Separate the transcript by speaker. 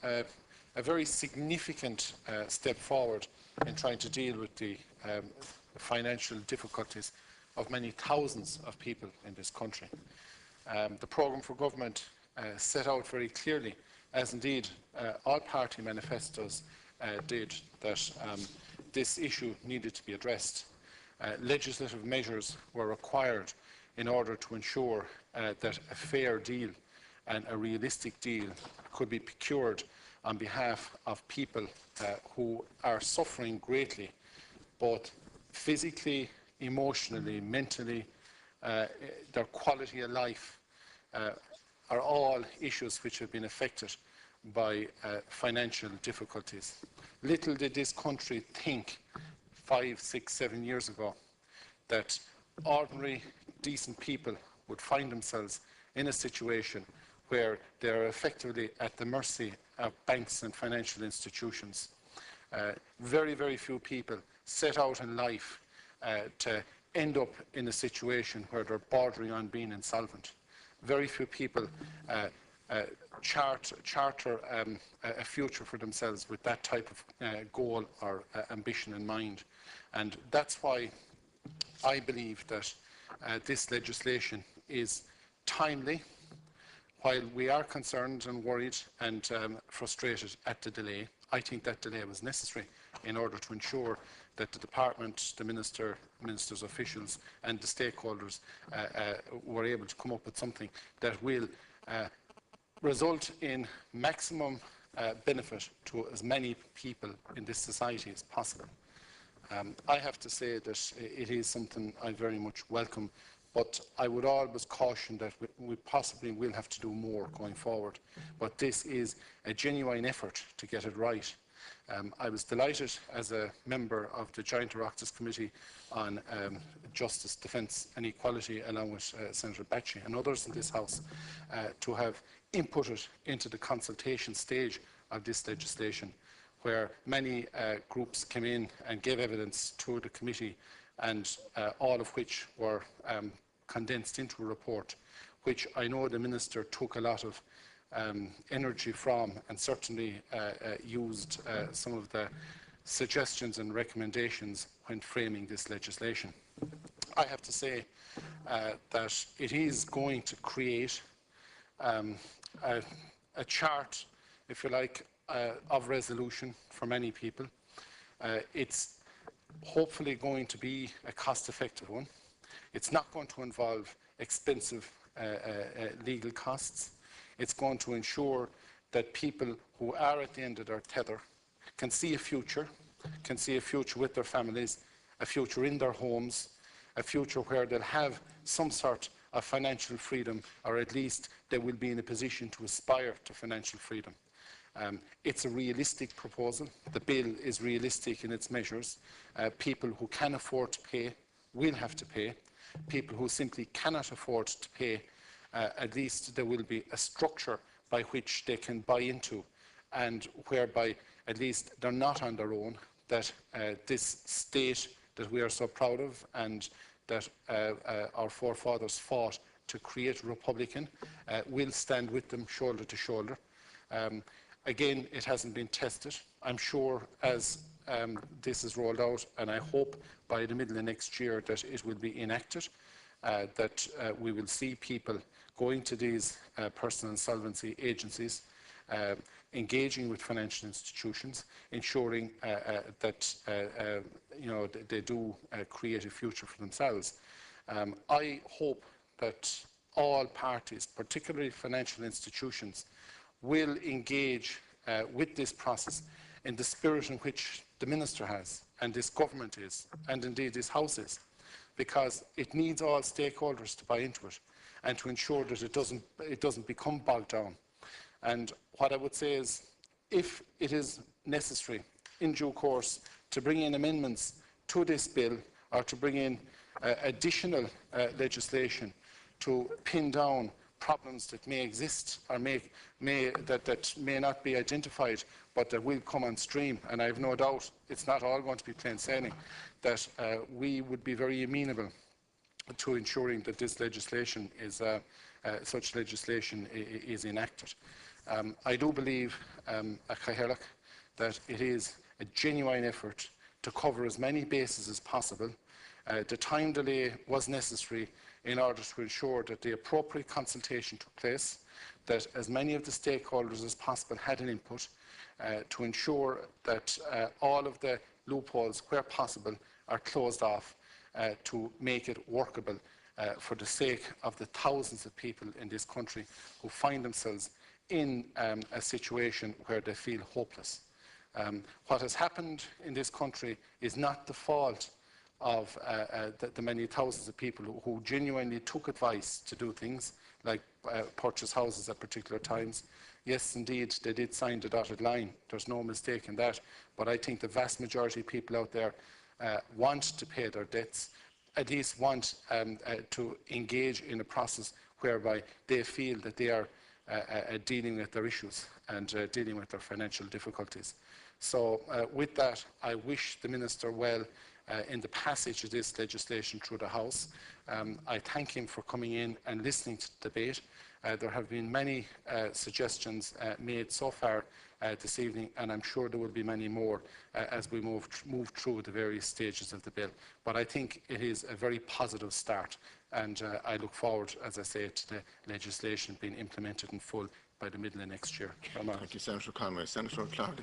Speaker 1: a very significant step forward in trying to deal with the financial difficulties of many thousands of people in this country. The programme for government set out very clearly, as indeed all party manifestos did, that this issue needed to be addressed. Legislative measures were required in order to ensure that a fair deal and a realistic deal could be procured on behalf of people who are suffering greatly, both physically, emotionally, mentally. Their quality of life are all issues which have been affected by financial difficulties. Little did this country think 5, 6, 7 years ago that ordinary, decent people would find themselves in a situation where they are effectively at the mercy of banks and financial institutions. Very, very few people set out in life to end up in a situation where they're bordering on being insolvent. Very few people charter a future for themselves with that type of goal or ambition in mind. And that's why I believe that this legislation is timely. While we are concerned and worried and frustrated at the delay, I think that delay was necessary in order to ensure that the Department, the Minister's officials and the stakeholders were able to come up with something that will result in maximum benefit to as many people in this society as possible. I have to say that it is something I very much welcome, but I would always caution that we possibly will have to do more going forward. But this is a genuine effort to get it right. I was delighted as a member of the Joint Oireachtas Committee on Justice, Defence and Equality, along with Senator Batchy and others in this House, to have inputted into the consultation stage of this legislation, where many groups came in and gave evidence to the committee, and all of which were condensed into a report, which I know the Minister took a lot of energy from, and certainly used some of the suggestions and recommendations when framing this legislation. I have to say that it is going to create a chart, if you like, of resolution for many people. It's hopefully going to be a cost-effective one. It's not going to involve expensive legal costs. It's going to ensure that people who are at the end of their tether can see a future with their families, a future in their homes, a future where they'll have some sort of financial freedom, or at least they will be in a position to aspire to financial freedom. It's a realistic proposal. The bill is realistic in its measures. People who can afford to pay will have to pay. People who simply cannot afford to pay, at least there will be a structure by which they can buy into, and whereby at least they're not on their own, that this state that we are so proud of and that our forefathers fought to create a republican will stand with them shoulder to shoulder. Again, it hasn't been tested. I'm sure as this is rolled out, and I hope by the middle of next year that it will be enacted, that we will see people going to these personal insolvency agencies, engaging with financial institutions, ensuring that they do create a future for themselves. I hope that all parties, particularly financial institutions, will engage with this process in the spirit in which the Minister has, and this government is, and indeed this House is, because it needs all stakeholders to buy into it and to ensure that it doesn't become bogged down. And what I would say is, if it is necessary in due course to bring in amendments to this bill, or to bring in additional legislation to pin down problems that may exist or that may not be identified, but that will come on stream, and I have no doubt it's not all going to be plain sailing, that we would be very amenable to ensuring that this legislation is such legislation is enacted. I do believe, that it is a genuine effort to cover as many bases as possible. The time delay was necessary in order to ensure that the appropriate consultation took place, that as many of the stakeholders as possible had an input, to ensure that all of the loopholes, where possible, are closed off to make it workable for the sake of the thousands of people in this country who find themselves in a situation where they feel hopeless. What has happened in this country is not the fault of the many thousands of people who genuinely took advice to do things like purchase houses at particular times. Yes, indeed, they did sign the dotted line. There's no mistake in that. But I think the vast majority of people out there want to pay their debts, at least want to engage in a process whereby they feel that they are dealing with their issues and dealing with their financial difficulties. So with that, I wish the Minister well in the passage of this legislation through the House. I thank him for coming in and listening to the debate. There have been many suggestions made so far this evening, and I'm sure there will be many more as we move through the various stages of the bill. But I think it is a very positive start, and I look forward, as I say, to the legislation being implemented in full by the middle of next year.
Speaker 2: Thank you, Senator Conway. Senator Clark.